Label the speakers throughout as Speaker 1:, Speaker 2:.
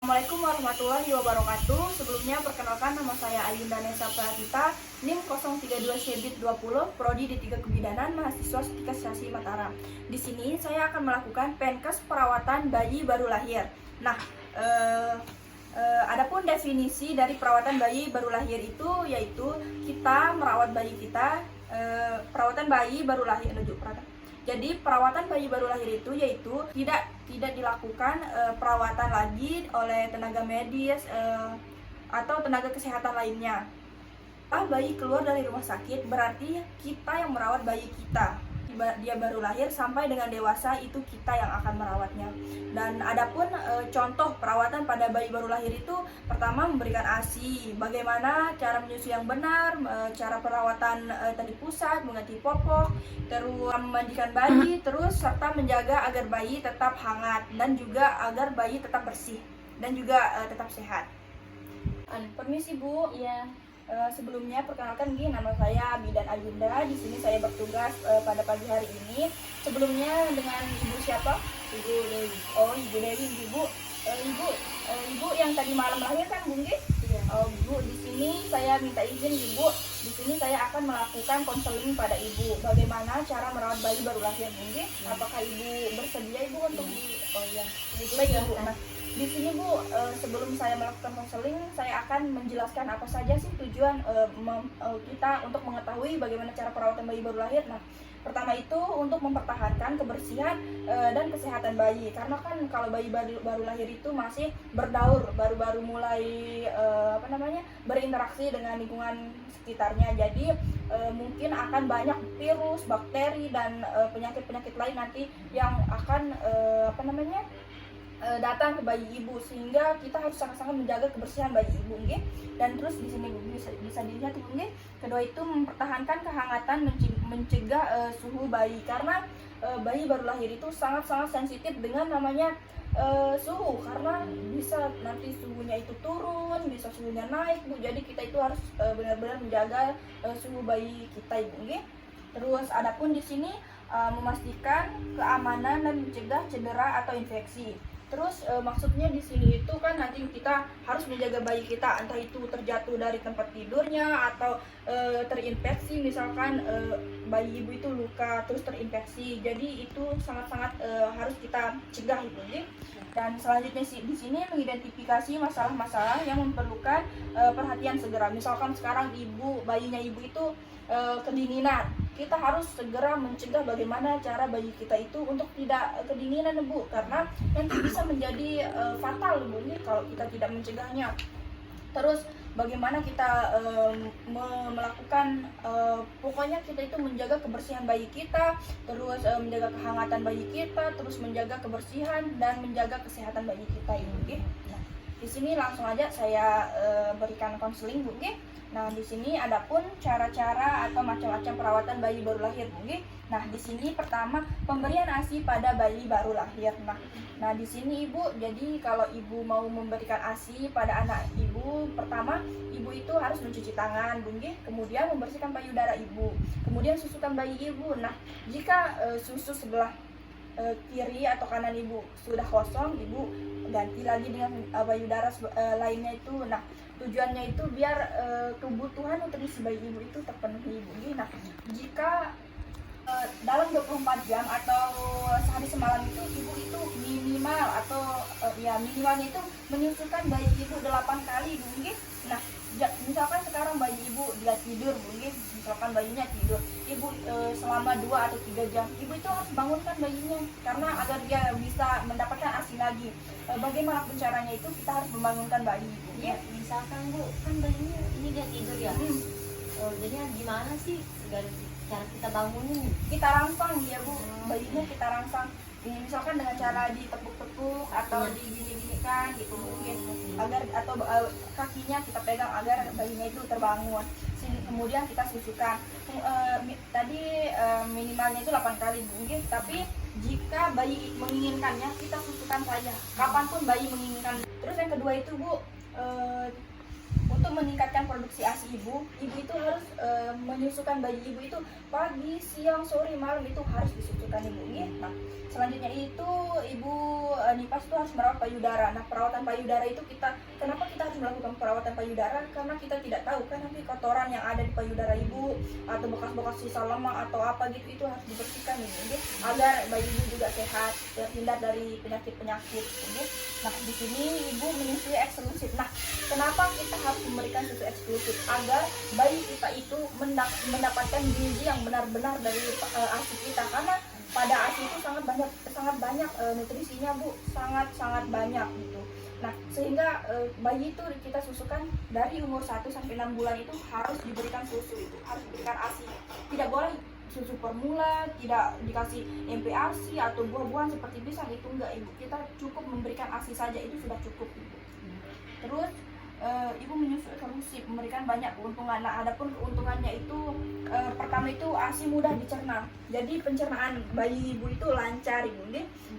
Speaker 1: Assalamualaikum warahmatullahi wabarakatuh. Sebelumnya perkenalkan, nama saya Ayunda Nesa Pratita, NIM 032 Prodi D3 Kebidanan, mahasiswa Setikasasi Mataram. Di sini saya akan melakukan Penkes perawatan bayi baru lahir. Nah, adapun definisi dari perawatan bayi baru lahir itu yaitu kita merawat bayi kita, perawatan bayi baru lahir. Jadi perawatan bayi baru lahir itu yaitu tidak dilakukan perawatan lagi oleh tenaga medis atau tenaga kesehatan lainnya. Bayi keluar dari rumah sakit berarti kita yang merawat bayi kita. Dia baru lahir sampai dengan dewasa itu kita yang akan merawatnya. Dan adapun contoh perawatan pada bayi baru lahir itu, pertama memberikan ASI, bagaimana cara menyusui yang benar, cara perawatan tali pusat, mengganti popok, terus memandikan bayi, terus serta menjaga agar bayi tetap hangat dan juga agar bayi tetap bersih dan juga tetap sehat. Permisi Bu.
Speaker 2: Iya.
Speaker 1: Sebelumnya perkenalkan nama saya Bidan Ayunda. Di sini saya bertugas pada pagi hari ini. Sebelumnya dengan Ibu siapa?
Speaker 2: Ibu Dewi.
Speaker 1: Oh, Ibu Dewi. Ibu yang tadi malam lahir kan, Bu?
Speaker 2: Iya.
Speaker 1: Oh, Bu, di sini saya minta izin, Ibu. Di sini saya akan melakukan konseling pada Ibu. Bagaimana cara merawat bayi baru lahir, Bu? Apakah Ibu bersedia, Ibu, untuk
Speaker 2: Oh iya.
Speaker 1: Baik, Ibu. Nah, di sini Bu, sebelum saya melakukan konseling, saya akan menjelaskan apa saja sih tujuan kita untuk mengetahui bagaimana cara perawatan bayi baru lahir. Nah, pertama itu untuk mempertahankan kebersihan dan kesehatan bayi, karena kan kalau bayi baru lahir itu masih berdaur, baru mulai berinteraksi dengan lingkungan sekitarnya. Jadi mungkin akan banyak virus, bakteri dan penyakit-penyakit lain nanti yang akan datang ke bayi ibu, sehingga kita harus sangat-sangat menjaga kebersihan bayi ibu, nggih. Dan terus di sini bisa dilihat, nggih. Kedua itu mempertahankan kehangatan, mencegah suhu bayi, karena bayi baru lahir itu sangat-sangat sensitif dengan namanya suhu, karena bisa nanti suhunya itu turun, bisa suhunya naik, Bu. Jadi kita itu harus benar-benar menjaga suhu bayi kita, Ibu, nggih. Terus adapun di sini memastikan keamanan dan mencegah cedera atau infeksi. Terus maksudnya di sini itu kan nanti kita harus menjaga bayi kita, entah itu terjatuh dari tempat tidurnya atau terinfeksi, misalkan bayi ibu itu luka terus terinfeksi. Jadi itu sangat-sangat harus kita cegah, Ibu. Dan selanjutnya di sini mengidentifikasi masalah-masalah yang memerlukan perhatian segera. Misalkan sekarang bayinya ibu itu kedinginan, kita harus segera mencegah bagaimana cara bayi kita itu untuk tidak kedinginan, Bu, karena nanti bisa menjadi fatal, Bu, kalau kita tidak mencegahnya. Terus bagaimana kita melakukan pokoknya kita itu menjaga kebersihan bayi kita, terus menjaga kehangatan bayi kita, terus menjaga kebersihan dan menjaga kesehatan bayi kita ini. Nah, di sini langsung aja saya berikan konseling, Bu. Nah, di sini adapun cara-cara atau macam-macam perawatan bayi baru lahir, Bu. Nah, di sini pertama pemberian ASI pada bayi baru lahir. Nah, di sini Ibu, jadi kalau Ibu mau memberikan ASI pada anak Ibu, pertama Ibu itu harus mencuci tangan, Bu. Kemudian membersihkan payudara Ibu. Kemudian susukan bayi Ibu. Nah, jika susu sebelah kiri atau kanan Ibu sudah kosong, Ibu ganti lagi dengan payudara lainnya itu. Nah, tujuannya itu biar kebutuhan nutrisi bayi ibu itu terpenuhi, Ibu. Nah, jika dalam 24 jam atau sehari semalam itu Ibu itu minimal atau minimalnya itu menyusukan bayi Ibu 8 kali, Bu. Nah, misalkan sekarang bayi Ibu dia tidur, Bu. Misalkan bayinya tidur, Ibu selama 2 atau 3 jam, Ibu itu harus bangunkan bayinya karena agar dia bisa mendapatkan ASI lagi. Bagaimana caranya itu kita harus membangunkan bayi, Bu.
Speaker 2: Misalkan, Bu, kan bayinya ini dia tidur ya. Jadinya gimana sih cara kita bangunin?
Speaker 1: Kita rangsang dia, Bu. Bayinya kita rangsang. Misalkan dengan cara ditepuk-tepuk atau digini-ginikan gitu, agar atau kakinya kita pegang agar bayinya itu terbangun. Kemudian kita susukan. Tadi minimalnya itu 8 kali, Bu. Tapi jika bayi menginginkannya, kita susukan saja kapanpun bayi menginginkan. Terus yang kedua itu, Bu, untuk meningkatkan produksi ASI ibu itu harus menyusukan bayi ibu itu pagi, siang, sore, malam itu harus disusukan ibu. Nah, selanjutnya itu ibu nipas itu harus merawat payudara. Nah, perawatan payudara itu kenapa kita harus melakukan perawatan payudara? Karena kita tidak tahu kan nanti kotoran yang ada di payudara ibu atau bekas-bekas sisa lemak atau apa gitu itu harus dibersihkan ibu, agar bayi ibu juga sehat, terhindar dari penyakit-penyakit. Nah, di sini ibu menyusui eksklusif. Nah, kenapa kita harus memberikan susu eksklusif? Agar bayi kita itu mendapatkan gizi yang benar-benar dari ASI kita, karena pada ASI itu sangat banyak nutrisinya bu, sangat banyak gitu. Nah, sehingga bayi itu kita susukan dari umur 1 sampai 6 bulan itu harus diberikan susu, itu harus diberikan ASI. Tidak boleh susu formula, tidak dikasih MPASI atau buah-buahan seperti pisang, itu enggak ibu. Kita cukup memberikan ASI saja, itu sudah cukup ibu. Terus ibu menyusui eksklusif memberikan banyak keuntungan. Nah, adapun keuntungannya itu pertama itu ASI mudah dicerna. Jadi pencernaan bayi ibu itu lancar ibu,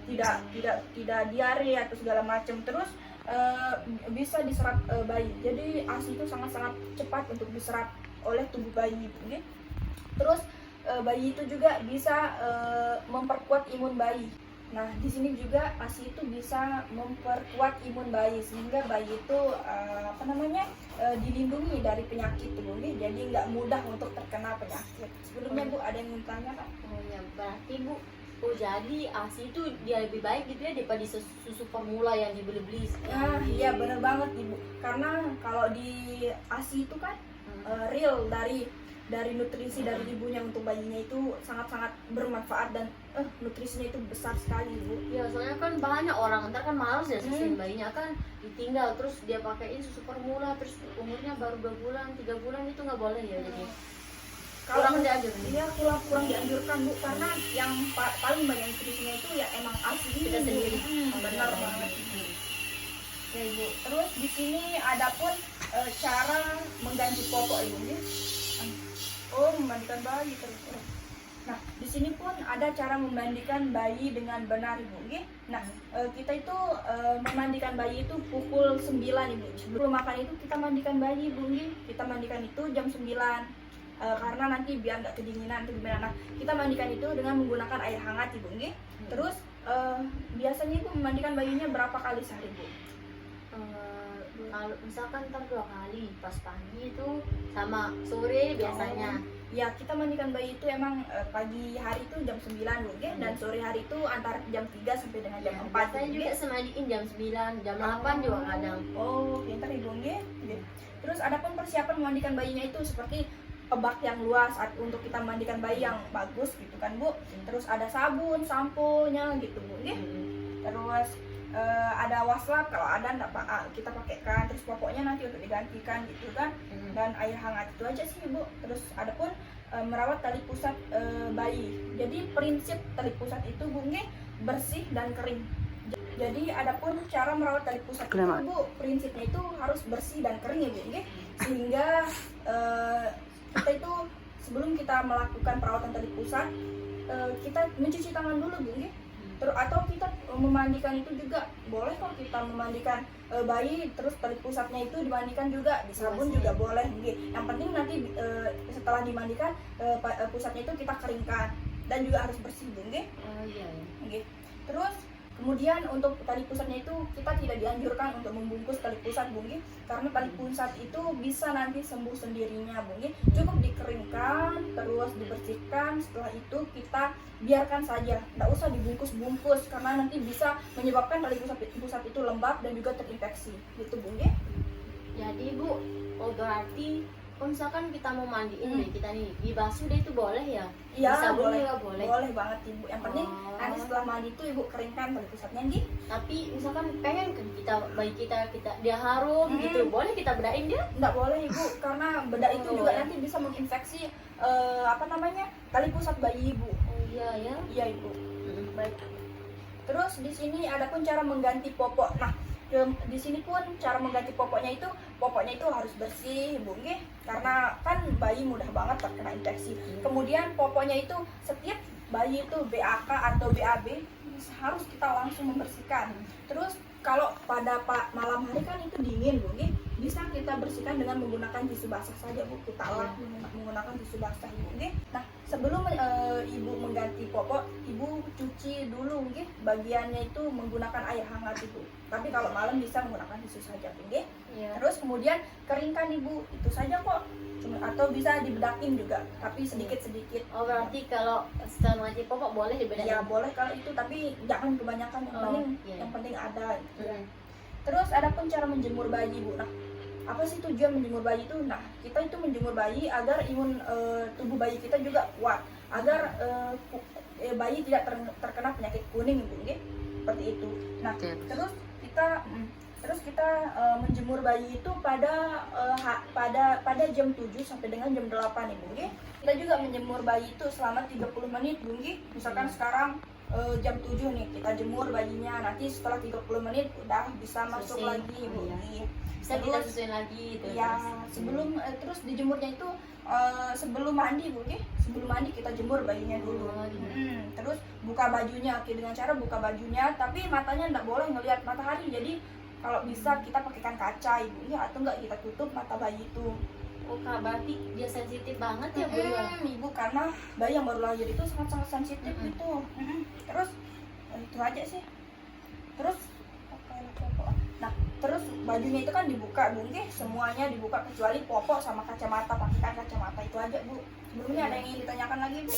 Speaker 1: tidak diare atau segala macam. Terus bisa diserap bayi. Jadi ASI itu sangat cepat untuk diserap oleh tubuh bayi ibu. Terus bayi itu juga bisa memperkuat imun bayi. Nah, di sini juga ASI itu bisa memperkuat imun bayi sehingga bayi itu dilindungi dari penyakit tuh, jadi nggak mudah untuk terkena penyakit. Sebelumnya bu ada yang mau tanya kan?
Speaker 2: Oh ya, berarti bu, jadi ASI itu dia lebih baik gitu ya daripada susu formula yang dibeli-beli.
Speaker 1: Nah, iya bener banget ibu. Karena kalau di ASI itu kan real dari nutrisi dari ibunya untuk bayinya itu sangat bermanfaat dan nutrisinya itu besar sekali ibu.
Speaker 2: Ya soalnya kan banyak orang ntar kan males ya susuin bayinya, kan ditinggal terus dia pakaiin susu formula terus umurnya baru 2 bulan 3 bulan, itu nggak boleh ya. Jadi kurang dianjurkan.
Speaker 1: Iya, kurang dianjurkan bu, karena yang paling banyak nutrisinya itu ya emang ASI
Speaker 2: kita sendiri.
Speaker 1: Benar banget ya ibu. Terus di sini ada pun cara mengganti popok ibu. Memandikan bayi terus. Nah, di sini pun ada cara memandikan bayi dengan benar ibu. Nah, kita itu memandikan bayi itu pukul 9 ibu. Sebelum makan itu kita mandikan bayi ibu. Kita mandikan itu jam 9 karena nanti biar nggak kedinginan atau gimana. Nah, kita mandikan itu dengan menggunakan air hangat ibu. Terus biasanya ibu memandikan bayinya berapa kali sehari bu?
Speaker 2: Kalau misalkan ntar 2 kali, pas pagi itu sama sore biasanya.
Speaker 1: Ya, kita mandikan bayi itu emang pagi hari itu jam 9 bu, dan sore hari itu antara jam 3 sampai dengan jam 4.
Speaker 2: Biasanya juga semandiin jam 9, jam 8 juga kadang.
Speaker 1: Pintar ibu Terus ada pun persiapan memandikan bayinya itu seperti bak yang luas untuk kita mandikan bayi yang bagus gitu kan bu. Terus ada sabun, sampo-nya gitu bu. Terus ada waslap kalau ada kita pakaikan, terus popoknya nanti untuk digantikan gitu kan, dan air hangat, itu aja sih ibu. Terus ada pun merawat tali pusat bayi. Jadi prinsip tali pusat itu bu bersih dan kering. Jadi ada pun cara merawat tali pusat itu bu, prinsipnya itu harus bersih dan kering ya bu, sehingga kita itu sebelum kita melakukan perawatan tali pusat kita mencuci tangan dulu bu. Atau kita memandikan itu juga boleh kok, kita memandikan bayi terus tali pusatnya itu dimandikan juga di sabun juga boleh. Yang penting nanti setelah dimandikan pusatnya itu kita keringkan dan juga harus bersih bu. Terus kemudian untuk tali pusatnya itu kita tidak dianjurkan untuk membungkus tali pusat bu, karena tali pusat itu bisa nanti sembuh sendirinya bu. Cukup dikeringkan terus dibersihkan, setelah itu kita biarkan saja, tidak usah dibungkus-bungkus karena nanti bisa menyebabkan tali pusat itu lembab dan juga terinfeksi gitu bu.
Speaker 2: Jadi bu, berarti kalau misalkan kita mau mandiin kita nih dibasuh deh, itu boleh ya?
Speaker 1: Iya,
Speaker 2: boleh.
Speaker 1: Boleh banget ibu. Yang penting nanti setelah mandi itu ibu keringkan tali pusatnya
Speaker 2: Tapi misalkan pengen bayi kita dia harum gitu, boleh kita bedain dia?
Speaker 1: Nggak boleh ibu, karena bedak itu juga nanti bisa menginfeksi tali pusat bayi ibu. Iya ibu. Baik. Terus di sini ada pun cara mengganti popok. Nah, di sini pun cara mengganti popoknya itu harus bersih bu, karena kan bayi mudah banget terkena infeksi. Kemudian popoknya itu setiap bayi itu BAK atau BAB harus kita langsung membersihkan. Terus kalau pada malam hari kan itu dingin bu, bisa kita bersihkan dengan menggunakan tisu basah saja Bu. Kita lap menggunakan tisu basah Ibu. Oke. Nah, sebelum Ibu mengganti popok, Ibu cuci dulu nggih bagiannya itu menggunakan air hangat Ibu. Tapi kalau malam bisa menggunakan tisu saja nggih.
Speaker 2: Iya.
Speaker 1: Terus kemudian keringkan Ibu. Itu saja kok. Atau bisa dibedakin juga, tapi sedikit-sedikit.
Speaker 2: Oh, berarti kalau setelah mengganti popok boleh dibedakin?
Speaker 1: Ya boleh kalau itu, tapi jangan kebanyakan.
Speaker 2: Iya.
Speaker 1: Yang penting ada gitu.
Speaker 2: Hmm.
Speaker 1: Terus ada pun cara menjemur bayi Bu. Nah, apa sih tujuan menjemur bayi itu? Nah, kita itu menjemur bayi agar imun tubuh bayi kita juga kuat, agar bayi tidak terkena penyakit kuning Bu, nggih. Seperti itu. Nah, terus kita menjemur bayi itu pada jam 7 sampai dengan jam 8 Ibu, nggih. Kita juga menjemur bayi itu selama 30 menit Bu, nggih. Misalkan sekarang jam 7 nih kita jemur bayinya, nanti setelah 30 menit udah bisa masuk
Speaker 2: Selesai.
Speaker 1: lagi Bu.
Speaker 2: Iya. Bisa kita susuin lagi itu.
Speaker 1: Ya, sebelum terus dijemurnya itu sebelum mandi Bu, nggih. Sebelum mandi kita jemur bayinya dulu. Terus buka bajunya, oke, dengan cara buka bajunya, tapi matanya enggak boleh ngelihat matahari. Jadi kalau bisa kita pakaikan kaca Ibu, ya, atau enggak kita tutup mata bayi itu.
Speaker 2: Oh Kak, berarti dia sensitif banget ya Bu?
Speaker 1: Ibu, karena bayi yang baru lahir itu sangat-sangat sensitif gitu. Terus itu aja sih. Terus nah, terus bajunya itu kan dibuka Bu, nggih. Semuanya dibuka kecuali popok sama kacamata, pakaikan kacamata. Itu aja Bu. Sebelumnya ada yang ingin ditanyakan lagi Bu?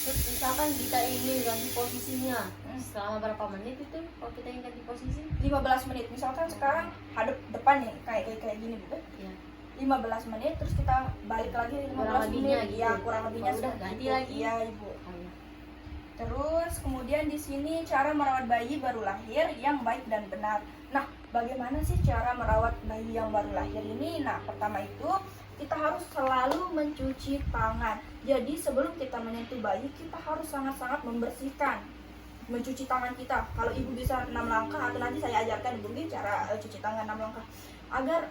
Speaker 2: Terus misalkan kita ingin ganti posisinya selama berapa menit itu kalau kita ingin ganti posisi?
Speaker 1: 15 menit. Misalkan sekarang hadap depan nih kayak gini Bu.
Speaker 2: Iya.
Speaker 1: 15 menit terus kita balik lagi 15
Speaker 2: Kurang lebihnya
Speaker 1: menit.
Speaker 2: gitu.
Speaker 1: Ya, kurang lebihnya
Speaker 2: Oh, udah
Speaker 1: seperti
Speaker 2: ganti
Speaker 1: itu.
Speaker 2: lagi.
Speaker 1: Iya, Ibu.
Speaker 2: Oh, iya.
Speaker 1: Terus kemudian di sini cara merawat bayi baru lahir yang baik dan benar. Nah, bagaimana sih cara merawat bayi yang baru lahir ini? Nah, pertama itu kita harus selalu mencuci tangan. Jadi sebelum kita menyentuh bayi, kita harus sangat-sangat membersihkan, mencuci tangan kita. Kalau Ibu bisa 6 langkah, atau nanti saya ajarkan Ibu cara cuci tangan 6 langkah, agar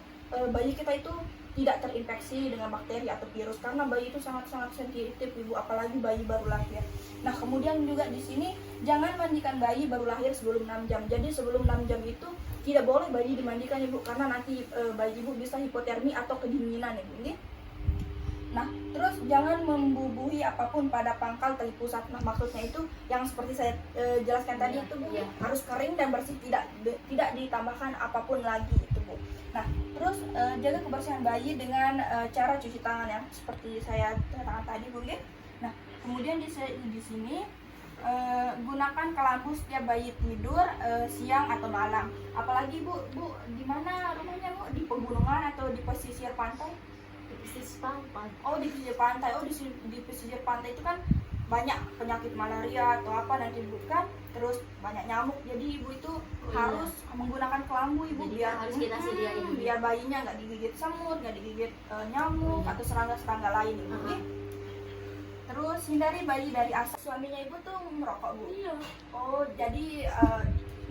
Speaker 1: bayi kita itu tidak terinfeksi dengan bakteri atau virus, karena bayi itu sangat-sangat sensitif Ibu, apalagi bayi baru lahir. Nah, kemudian juga di sini jangan mandikan bayi baru lahir sebelum 6 jam. Jadi sebelum 6 jam itu tidak boleh bayi dimandikan Ibu, karena nanti bayi Ibu bisa hipotermi atau kedinginan Ibu, nggih. Nah, terus jangan membubuhi apapun pada pangkal tali pusat. Nah, maksudnya itu yang seperti saya jelaskan tadi itu Bu, harus kering dan bersih, tidak ditambahkan apapun lagi itu Bu. Nah, terus jaga kebersihan bayi dengan cara cuci tangan yang seperti saya katakan tadi Bu, nggih. Nah, kemudian di sini gunakan kelambu setiap bayi tidur siang atau malam. Apalagi Bu, di mana rumahnya Bu? Di pegunungan atau di pesisir pantai?
Speaker 2: Di pesisir pantai.
Speaker 1: Oh, di pesisir pantai. Oh, di pesisir pantai itu kan banyak penyakit malaria atau apa nanti bukan, terus banyak nyamuk. Jadi Ibu itu harus menggunakan kelambu Ibu.
Speaker 2: Jadi
Speaker 1: biar
Speaker 2: harus kita sediain
Speaker 1: biar bayinya nggak digigit semut, nggak digigit nyamuk atau serangga-serangga lain Ibu. Terus hindari bayi dari asap. Suaminya Ibu tuh merokok Bu.
Speaker 2: Iya.
Speaker 1: Oh, jadi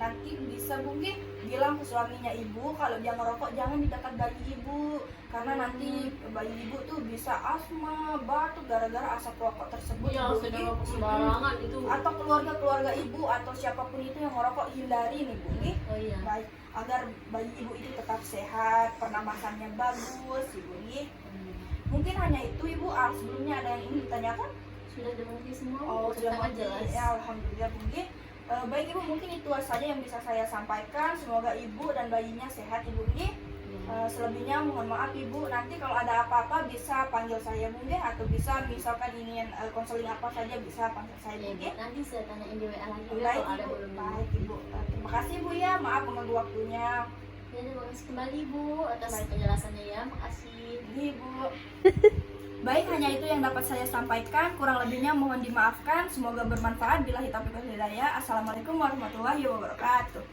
Speaker 1: nanti bisa Bu nggih bilang ke suaminya Ibu kalau dia ngerokok jangan di dekat bayi Ibu, karena nanti bayi Ibu tuh bisa asma, batuk gara-gara asap rokok tersebut.
Speaker 2: Iya,
Speaker 1: Bu,
Speaker 2: sudah
Speaker 1: nggih.
Speaker 2: sembarangan itu.
Speaker 1: Atau keluarga Ibu atau siapapun itu yang ngerokok, hindari nih Bu nggih.
Speaker 2: Oh iya.
Speaker 1: Baik, agar bayi Ibu itu tetap sehat, pernapasannya bagus Ibu nggih. Mungkin hanya itu Ibu. Sebelumnya ada yang ingin ditanyakan?
Speaker 2: Sudah dimengerti semua.
Speaker 1: Oh, sudah
Speaker 2: sangat
Speaker 1: mengerti.
Speaker 2: jelas.
Speaker 1: Ya, alhamdulillah Bu nggih. Baik Ibu, mungkin itu saja yang bisa saya sampaikan. Semoga Ibu dan bayinya sehat Ibu nggih. Selebihnya mohon maaf Ibu. Nanti kalau ada apa-apa bisa panggil saya Bu nggih, atau bisa misalkan ingin konseling apa saja bisa panggil saya Bu nggih.
Speaker 2: Nanti saya tanyain di WA lagi ya
Speaker 1: Baik
Speaker 2: kalau ada
Speaker 1: Ibu.
Speaker 2: belum.
Speaker 1: Baik Ibu. Terima kasih Bu ya. Maaf mengganggu waktunya.
Speaker 2: Ya, terima kasih kembali Bu atas
Speaker 1: Baik.
Speaker 2: penjelasannya ya. Makasih.
Speaker 1: Ibu. Baik, hanya itu yang dapat saya sampaikan. Kurang lebihnya mohon dimaafkan. Semoga bermanfaat. Billahi taufiq wal hidayah. Assalamualaikum warahmatullahi wabarakatuh.